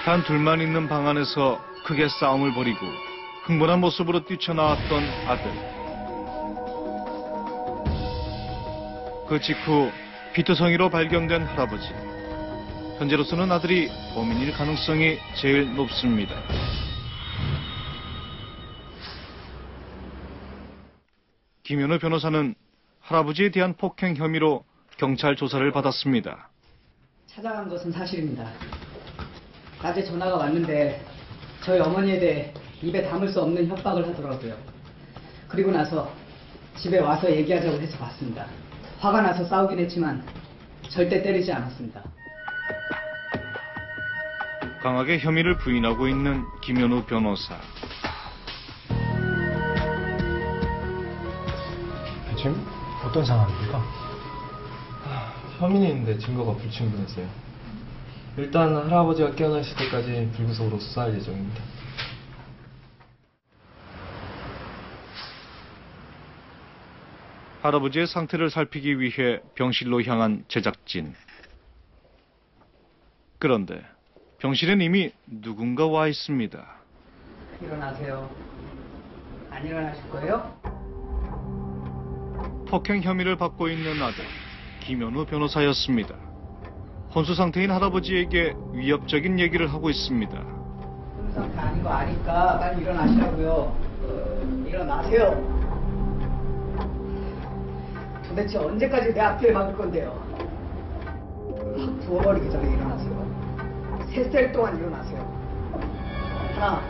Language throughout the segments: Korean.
단 둘만 있는 방 안에서 크게 싸움을 벌이고 흥분한 모습으로 뛰쳐나왔던 아들. 그 직후 피투성이로 발견된 할아버지. 현재로서는 아들이 범인일 가능성이 제일 높습니다. 김현우 변호사는 할아버지에 대한 폭행 혐의로 경찰 조사를 받았습니다. 찾아간 것은 사실입니다. 낮에 전화가 왔는데 저희 어머니에 대해 입에 담을 수 없는 협박을 하더라고요. 그리고 나서 집에 와서 얘기하자고 해서 봤습니다. 화가 나서 싸우긴 했지만 절대 때리지 않았습니다. 강하게 혐의를 부인하고 있는 김현우 변호사. 지금 어떤 상황입니까? 혐의는 있는데 증거가 불충분했어요. 일단 할아버지가 깨어나실 때까지 불구속으로 수사할 예정입니다. 할아버지의 상태를 살피기 위해 병실로 향한 제작진. 그런데 병실엔 이미 누군가 와 있습니다. 일어나세요. 안 일어나실 거예요? 폭행 혐의를 받고 있는 아들 김현우 변호사였습니다. 혼수 상태인 할아버지에게 위협적인 얘기를 하고 있습니다. 혼수 상태 아닌 거 아니까 빨리 일어나시라고요. 일어나세요. 도대체 언제까지 내 앞길을 막을 건데요? 확 부어버리기 전에 일어나세요. 세 살 동안 일어나세요. 하나,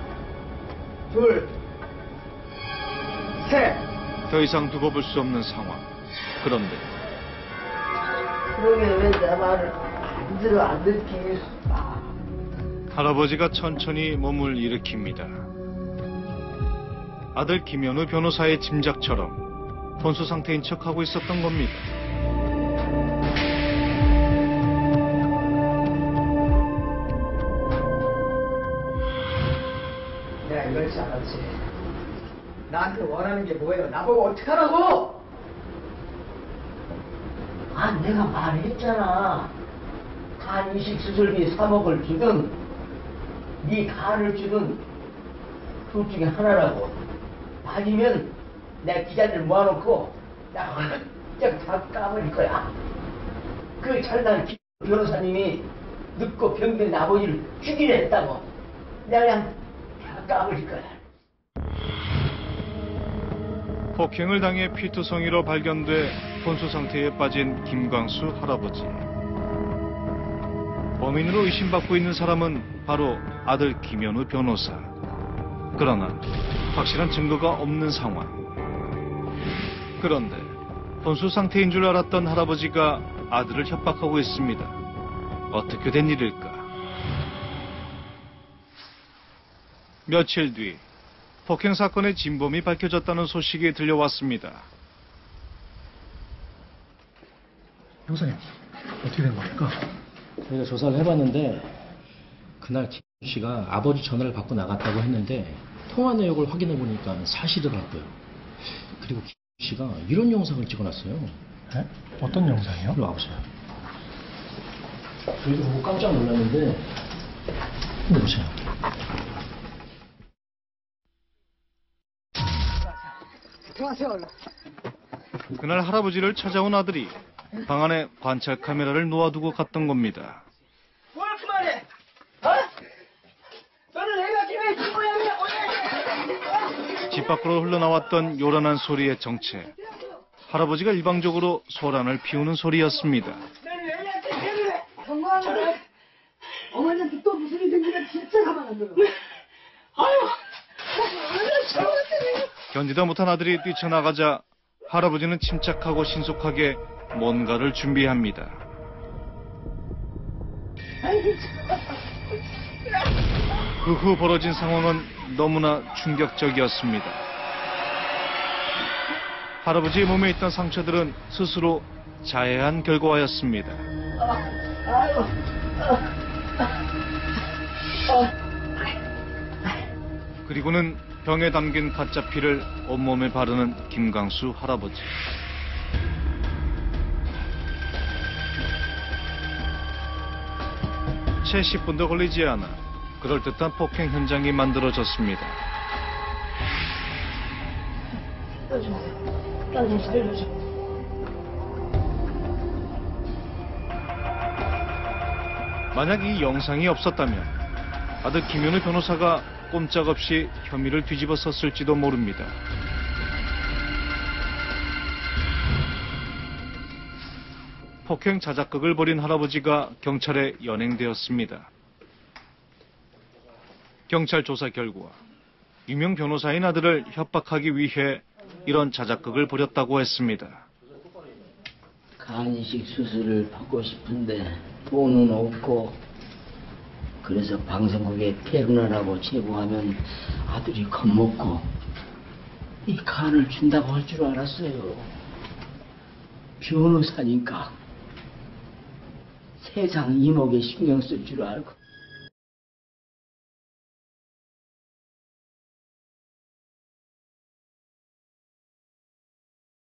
둘, 셋. 더 이상 두고 볼 수 없는 상황. 그런데 그러게 왜 내 말을 안 들어 안 듣겠어. 할아버지가 천천히 몸을 일으킵니다. 아들 김현우 변호사의 짐작처럼 혼수 상태인 척하고 있었던 겁니다. 내가 이럴 줄 알았지. 나한테 원하는 게 뭐예요? 나보고 어떡하라고? 아, 내가 말했잖아. 간 이식 수술비 3억을 주든 네 간을 주든 둘 중에 하나라고. 아니면 내 기자들 모아놓고 나 홀짝 다 까버릴 거야. 그 잘난 변호사님이 늙고 병든 아버지를 죽이려 했다고. 내가 그냥 다 까버릴 거야. 폭행을 당해 피투성이로 발견돼 혼수 상태에 빠진 김광수 할아버지. 범인으로 의심받고 있는 사람은 바로 아들 김현우 변호사. 그러나 확실한 증거가 없는 상황. 그런데 혼수 상태인 줄 알았던 할아버지가 아들을 협박하고 있습니다. 어떻게 된 일일까? 며칠 뒤 폭행 사건의 진범이 밝혀졌다는 소식이 들려왔습니다. 형사님, 어떻게 된 겁니까? 저희가 조사를 해봤는데 그날 김 씨가 아버지 전화를 받고 나갔다고 했는데 통화 내역을 확인해 보니까 사실이더라고요. 그리고 김 씨가 이런 영상을 찍어놨어요. 네? 어떤 영상이요? 이리 와보세요. 저희도 보고 깜짝 놀랐는데 이리 보세요. 들어가세요, 얼른. 그날 할아버지를 찾아온 아들이 방 안에 관찰 카메라를 놓아두고 갔던 겁니다. 뭘 그만해? 어? 너는 내가 김에 진 모양이야. 집 밖으로 흘러나왔던 요란한 소리의 정체. 할아버지가 일방적으로 소란을 피우는 소리였습니다. 너는 애한테 개를 해. 정말로 어머니한테 또 무슨 일이 생기면 진짜 가만 안 둬요. 아유, 나 잘못했네. 견디다 못한 아들이 뛰쳐나가자 할아버지는 침착하고 신속하게 뭔가를 준비합니다. 그 후 벌어진 상황은 너무나 충격적이었습니다. 할아버지의 몸에 있던 상처들은 스스로 자해한 결과였습니다. 그리고는 병에 담긴 가짜 피를 온몸에 바르는 김광수 할아버지. 채 10분도 걸리지 않아 그럴듯한 폭행 현장이 만들어졌습니다. 나좀 살려줘. 만약 이 영상이 없었다면 아들 김현우 변호사가 꼼짝없이 혐의를 뒤집어섰을지도 모릅니다. 폭행 자작극을 벌인 할아버지가 경찰에 연행되었습니다. 경찰 조사 결과 유명 변호사인 아들을 협박하기 위해 이런 자작극을 벌였다고 했습니다. 간이식 수술을 받고 싶은데 돈은 없고 그래서 방송국에 퇴근하라고 제보하면 아들이 겁먹고 이 간을 준다고 할 줄 알았어요. 변호사니까 세상 이목에 신경 쓸 줄 알고